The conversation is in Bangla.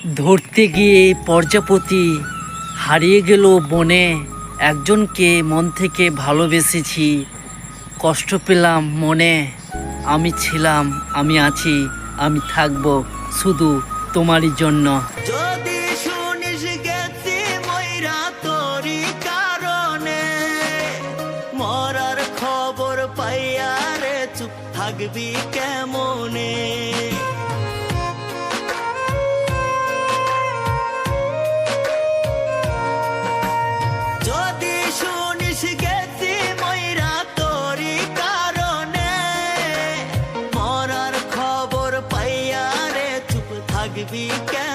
ধরতে গিয়ে প্রজাপতি হারিয়ে গেল বনে। একজনকে মন থেকে ভালোবেসেছি, কষ্ট পেলাম মনে। আমি ছিলাম, আমি আছি, আমি থাকবো শুধু তোমারই জন্য। যদি শুনিস গেছি ময়রা তোরই কারণে, মরার খবর পাইয়া রে চুপ থাকবি কেমনে? যদি শুনিস গেছি ময়রা তোরই কারণে, মরার খবর পাইয়া রে চুপ থাকবি কেমনে?